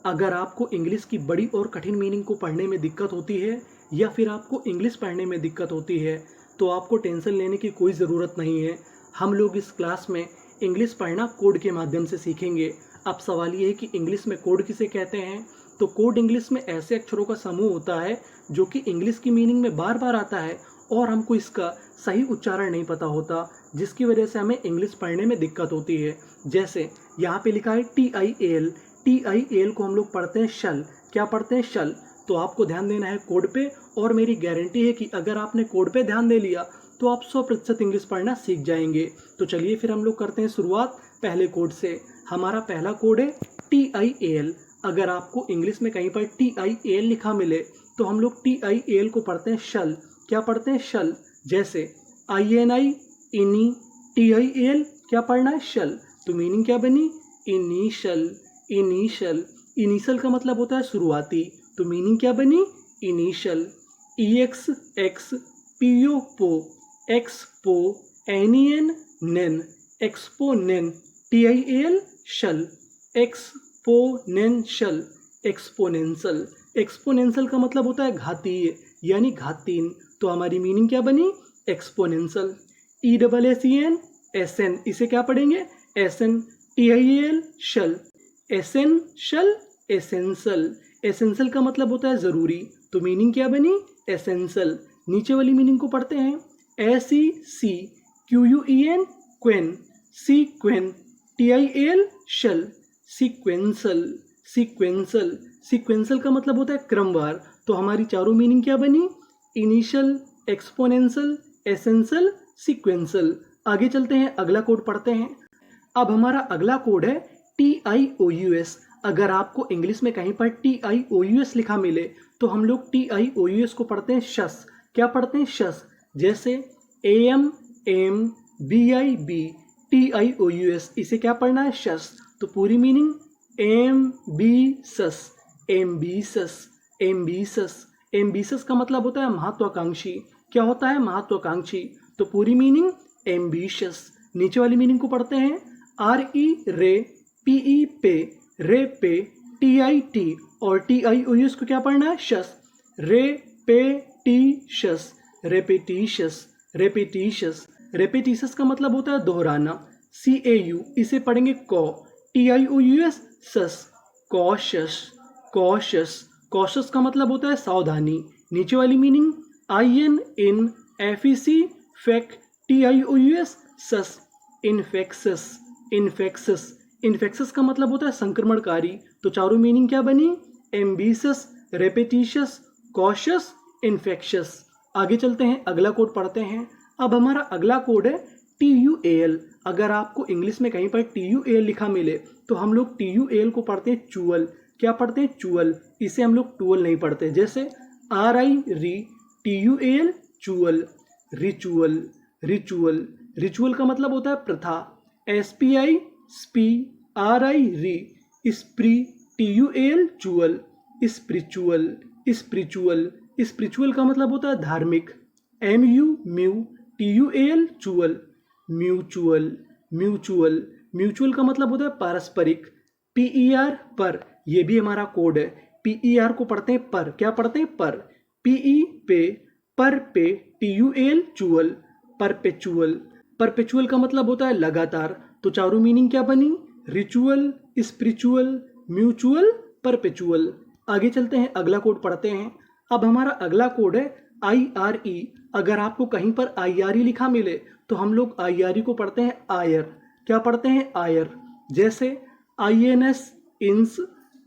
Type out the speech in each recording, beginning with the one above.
अगर आपको इंग्लिश की बड़ी और कठिन मीनिंग को पढ़ने में दिक्कत होती है या फिर आपको इंग्लिश पढ़ने में दिक्कत होती है तो आपको टेंशन लेने की कोई ज़रूरत नहीं है। हम लोग इस क्लास में इंग्लिश पढ़ना कोड के माध्यम से सीखेंगे। अब सवाल ये है कि इंग्लिश में कोड किसे कहते हैं। तो कोड इंग्लिश में ऐसे अक्षरों का समूह होता है जो कि इंग्लिश की मीनिंग में बार बार आता है और हमको इसका सही उच्चारण नहीं पता होता, जिसकी वजह से हमें इंग्लिश पढ़ने में दिक्कत होती है। जैसे यहाँ पे लिखा है TIAL, TIAL को हम लोग पढ़ते हैं शल। क्या पढ़ते हैं? शल। तो आपको ध्यान देना है कोड पे, और मेरी गारंटी है कि अगर आपने कोड पे ध्यान दे लिया तो आप 100% इंग्लिश पढ़ना सीख जाएंगे। तो चलिए फिर हम लोग करते हैं शुरुआत पहले कोड से। हमारा पहला कोड है TIAL। अगर आपको इंग्लिश में कहीं पर TIAL लिखा मिले तो हम लोग TIAL को पढ़ते हैं शल। क्या पढ़ते हैं? शल। जैसे INI, इनी, TIAL क्या पढ़ना है? शल। तो मीनिंग क्या बनी? इनिशल। इनिशल। इनिशियल का मतलब होता है शुरुआती, तो मीनिंग क्या बनी? Initial. EXX, PO, po, expo, NEN, nen, exponen, TIAL tial. Exponential, exponential. Exponential का मतलब होता है घातीय यानी घातीन, तो हमारी मीनिंग क्या बनी? एक्सपोनेंशियल। ESSEN, SN, इसे क्या पढ़ेंगे? SN। TIAL tial. Essential, essential. Essential का मतलब होता है ज़रूरी, तो मीनिंग क्या बनी? एसेंशियल। नीचे वाली मीनिंग को पढ़ते हैं। SEQUEN, क्वेन, सीक्वेन, TIAL शल। सीक्वेंसल। सीक्वेंसल। सीक्वेंसल का मतलब होता है क्रमवार, तो हमारी चारों मीनिंग क्या बनी? Initial, exponential, essential, sequential. आगे चलते हैं, अगला कोड पढ़ते हैं। अब हमारा अगला कोड है TIOUS। अगर आपको इंग्लिश में कहीं पर TIOUS लिखा मिले तो हम लोग TIOUS को पढ़ते हैं शस। क्या पढ़ते हैं? शस। जैसे AM, AM, BIB, TIOUS, इसे क्या पढ़ना है? शस। तो पूरी meaning ambitious, ambitious, ambitious. Ambitious का मतलब होता है महत्वाकांक्षी। क्या होता है? महत्वाकांक्षी। तो पूरी मीनिंग एम्बिशस। नीचे वाली मीनिंग को पढ़ते हैं। RE, रे, PE, पे, रे पे, TIT और TIOUS को क्या पढ़ना है? शस। रेपेटिशस, रेपेटिशस, रेपेटिशस। रेपेटिशस का मतलब होता है दोहराना। CAU, इसे पढ़ेंगे कौ। TIOUS सस, कॉशस, कॉशस। कॉशस का मतलब होता है सावधानी। नीचे वाली meaning IN, in, FEC, fake, TIOUS सस, इन्फेक्सस, इन्फेक्सस। इन्फेक्सस का मतलब होता है संक्रमणकारी, तो चारों मीनिंग क्या बनी? Ambitious, repetitious, cautious, infectious. आगे चलते हैं, अगला कोड पढ़ते हैं। अब हमारा अगला कोड है TUAL। अगर आपको इंग्लिश में कहीं पर TUAL लिखा मिले तो हम लोग TUAL को पढ़ते हैं चुअल। क्या पढ़ते हैं? चुअल। इसे हम लोग टूअल नहीं पढ़ते। जैसे RI, ri, TUAL tual. Ritual, ritual. Ritual का मतलब होता है प्रथा। SPI, spi, RI, ri, spri, TUAL tual. Spiritual, spiritual. Spiritual का मतलब होता है धार्मिक। MU, mu, TUAL tual. Mutual, mutual. Mutual का मतलब होता है पारस्परिक। PER, पर, ये भी हमारा कोड है। PER को पढ़ते हैं पर। क्या पढ़ते हैं? पर। PE, पे, पर पे, TUAL चुअल। परपेचुअल। परपेचुअल का मतलब होता है लगातार, तो चारों मीनिंग क्या बनी? Ritual, spiritual, mutual, perpetual. आगे चलते हैं, अगला कोड पढ़ते हैं। अब हमारा अगला कोड है IRE। अगर आपको कहीं पर IRE लिखा मिले तो हम लोग IRE को पढ़ते हैं आयर। क्या पढ़ते हैं? आयर। जैसे INS, ins,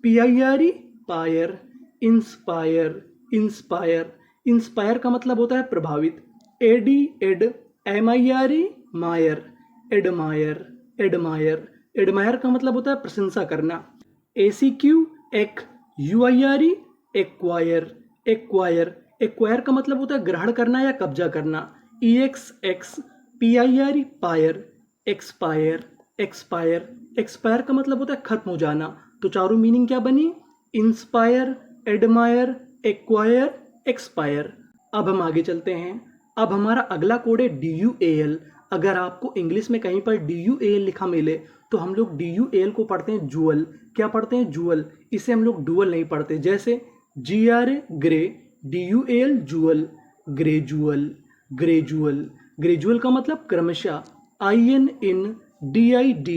PIRE, pire, inspire, inspire. Inspire का मतलब होता है प्रभावित। AD, ad, MIRE, mire, admire, admire. Admire का मतलब होता है प्रशंसा करना। ACQ, एक, UIRE, एक्वायर, एक्वायर। एक्वायर का मतलब होता है ग्रहण करना या कब्जा करना। EXX, PIRE, pire, expire, expire. Expire का मतलब होता है खत्म हो जाना, तो चारों मीनिंग क्या बनी? Inspire, admire, acquire, expire. अब हम आगे चलते हैं। अब हमारा अगला कोड है DUAL। अगर आपको इंग्लिश में कहीं पर DUAL लिखा मिले तो हम लोग DUAL को पढ़ते हैं जुअल। क्या पढ़ते हैं? जुअल। इसे हम लोग डुअल नहीं पढ़ते। जैसे GRA grey, DUAL jewel, gradual, gradual. Gradual का मतलब क्रमशः, IN in, DID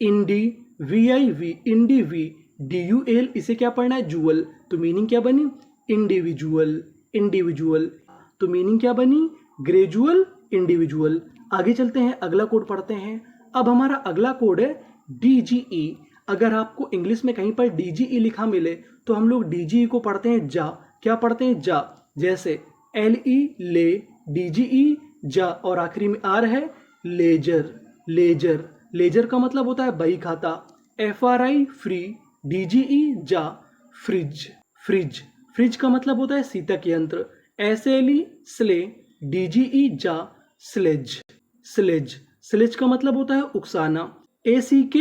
indie, VIV इंडिवी, DUAL इसे क्या पढ़ना है? जुअल। तो मीनिंग क्या बनी? Individual, individual. तो मीनिंग क्या बनी? Gradual, individual. आगे चलते हैं, अगला कोड पढ़ते हैं। अब हमारा अगला कोड है DGE। अगर आपको इंग्लिश में कहीं पर DGE लिखा मिले तो हम लोग DGE को पढ़ते हैं जा। क्या पढ़ते हैं? जा। जैसे LE ले, DGE जा, और आखिरी में आर है लेजर, लेजर। लेजर का मतलब होता है बही खाता। FRI फ्री, DGE जा, फ्रिज, फ्रिज। फ्रिज का मतलब होता है शीतक यंत्र। SLE स्ले, DGE जा, स्लेज, स्लेज। स्लेज का मतलब होता है उकसाना। ACK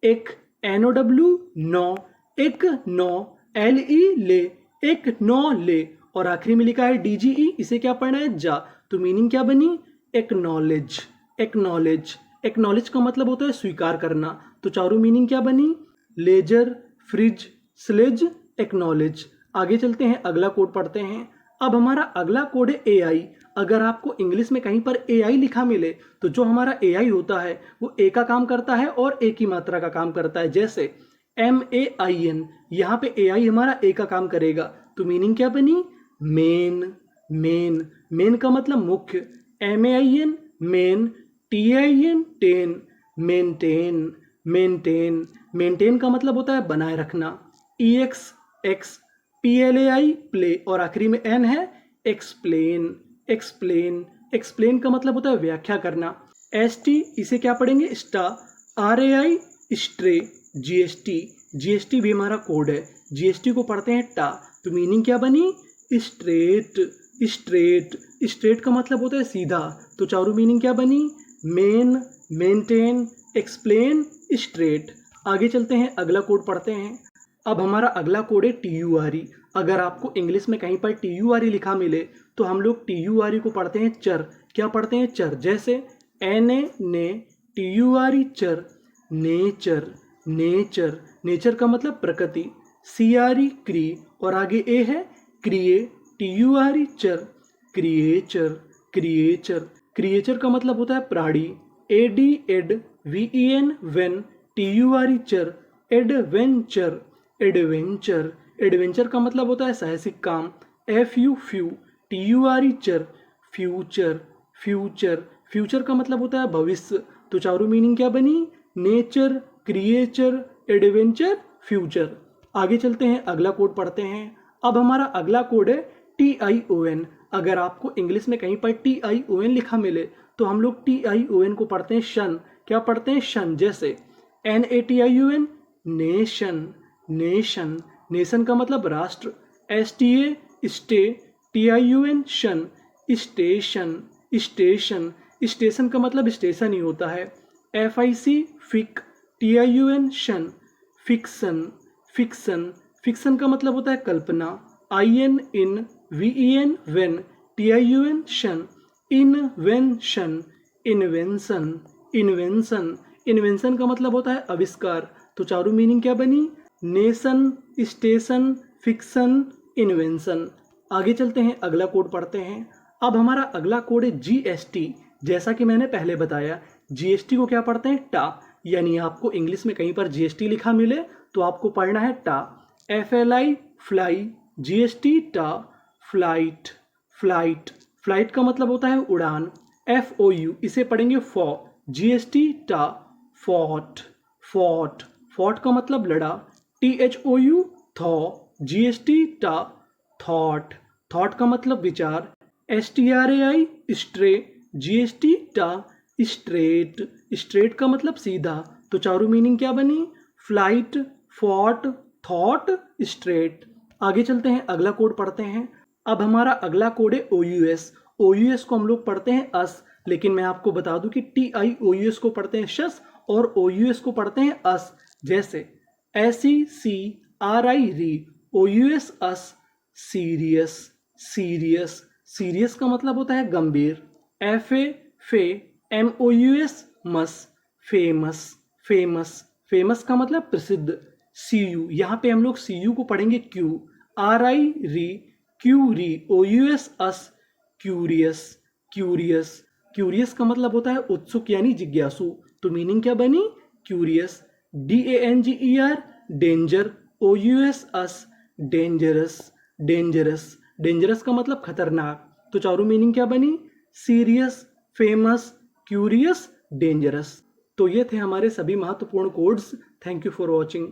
एक, NOW नौ, एक नौ, LE ले, एक नौ ले, और आखिरी में लिखा है DGE, इसे क्या पढ़ना है? जा। तो मीनिंग क्या बनी? Acknowledge, acknowledge. एक्नॉलेज का मतलब होता है स्वीकार करना। तो चारों मीनिंग क्या बनी? Ledger, fridge, sledge, acknowledge. आगे चलते हैं, अगला कोड पढ़ते हैं। अब हमारा अगला कोड है AI। अगर आपको इंग्लिश में कहीं पर AI लिखा मिले तो जो हमारा AI होता है वो A का काम करता है और A की मात्रा का काम करता है। जैसे MAIN, यहाँ पे AI हमारा A का काम करेगा। तो मीनिंग क्या बनी? Main, main. मेन का मतलब मुख्य। MAIN main, TIN ten, maintain, maintain. Maintain का मतलब होता है बनाए रखना। EX एक्स, PLAI प्ले, और आखिरी में N है एक्सप्लेन, एक्सप्लेन। एक्सप्लेन का मतलब होता है व्याख्या करना। ST इसे क्या पढ़ेंगे? स्टा। RAI स्ट्रे, GST, GST भी हमारा कोड है। GST को पढ़ते हैं टा। तो मीनिंग क्या बनी? Straight, straight. स्ट्रेट का मतलब होता है सीधा। तो चारों मीनिंग क्या बनी? Main, maintain, explain, straight. आगे चलते हैं, अगला कोड पढ़ते हैं। अब हमारा अगला कोड है TURE। अगर आपको इंग्लिश में कहीं पर TURE लिखा मिले तो हम लोग TURE को पढ़ते हैं चर। क्या पढ़ते हैं? चर। जैसे NA ने, TURE चर, नेचर, नेचर। नेचर का मतलब प्रकृति। CRE क्री, और आगे A है crea, TURE ture, creature, creature. Creature का मतलब होता है प्राणी। AD ad, VEN ven, TURE ture, adventure, adventure. Adventure का मतलब होता है साहसिक काम। FU fu, TURE ture, future, future. Future का मतलब होता है भविष्य। तो चारों मीनिंग क्या बनी? Nature, creature, adventure, future. आगे चलते हैं, अगला कोड पढ़ते हैं। अब हमारा अगला कोड है TION। अगर आपको इंग्लिश में कहीं पर TION लिखा मिले तो हम लोग TION को पढ़ते हैं शन। क्या पढ़ते हैं? शन। जैसे NATION नेशन, नेशन। नेशन का मतलब राष्ट्र। STA स्टे, TION शन, स्टेशन, स्टेशन। स्टेशन का मतलब स्टेशन ही होता है। FIC फिक, TION शन, फिक्सन, फिक्सन। फिक्सन का मतलब होता है कल्पना। IN in, VEN when, TION शन, इनवेंशन, इन्वेंशन, इन्वेंशन। इन्वेंशन का मतलब होता है आविष्कार। तो चारों मीनिंग क्या बनी? Nation, station, fiction, invention. आगे चलते हैं, अगला कोड पढ़ते हैं। अब हमारा अगला कोड है GST। जैसा कि मैंने पहले बताया, GST को क्या पढ़ते हैं? टा। यानी आपको इंग्लिश में कहीं पर GST लिखा मिले तो आपको पढ़ना है टा। FLI फ्लाई, GST टा, फ्लाइट, फ्लाइट। फ्लाइट का मतलब होता है उड़ान। FOU इसे पढ़ेंगे फॉ, GST टा, फॉट, फॉट। फॉट का मतलब लड़ा। THOU थॉ, GST टा, थॉट। थॉट का मतलब विचार। STRAI स्ट्रे, GST टा, स्ट्रेट। स्ट्रेट का मतलब सीधा। तो चारों मीनिंग क्या बनी? Flight, fought, thought, straight. आगे चलते हैं, अगला कोड पढ़ते हैं। अब हमारा अगला कोड है OUS। OUS को हम लोग पढ़ते हैं अस, लेकिन मैं आपको बता दूं कि TIOUS को पढ़ते हैं शस और OUS को पढ़ते हैं अस। जैसे SECRI री, OUS अस, सीरियस, सीरियस। सीरियस का मतलब होता है गंभीर। FA फे, MOUS मस, फेमस, फेमस, फेमस का मतलब प्रसिद्ध। सी यू, यहाँ पे हम लोग सी यू को पढ़ेंगे Q, are I ri, Q ri, O U S us, curious, curious, curious का मतलब होता है उत्सुक यानी जिज्ञासु, तो मीनिंग क्या बनी, curious. D A N G E R, danger, O U S us, dangerous, dangerous, dangerous का मतलब खतरनाक, तो चारों मीनिंग क्या बनी, सीरियस, फेमस, क्यूरियस, डेंजरस। तो ये थे हमारे सभी महत्वपूर्ण codes. Thank you for watching.